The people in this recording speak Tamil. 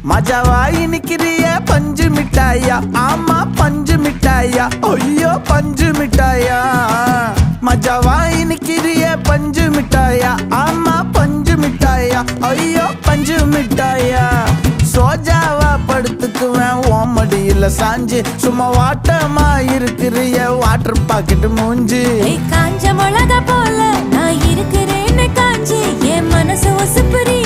மஜாவா இனிக்கிறிய பஞ்சு மிட்டாயா, ஆமா பஞ்சு மிட்டாயா, ஐயோ பஞ்சு மிட்டாயா. மஜாவா இனிக்கிறிய பஞ்சு மிட்டாயா, ஆமா பஞ்சு மிட்டாயா, ஐயோ பஞ்சு மிட்டாயா. சோஜாவா படுத்துக்குவேன் ஓமடியில சாஞ்சு, சும்மா வாட்டமா இருக்கிறிய வாட்டர் பாக்கெட் மூஞ்சி. காஞ்ச மிளகா போல நான் இருக்கிறேன்னு காஞ்சி என் மனசு ஒசுப்புரி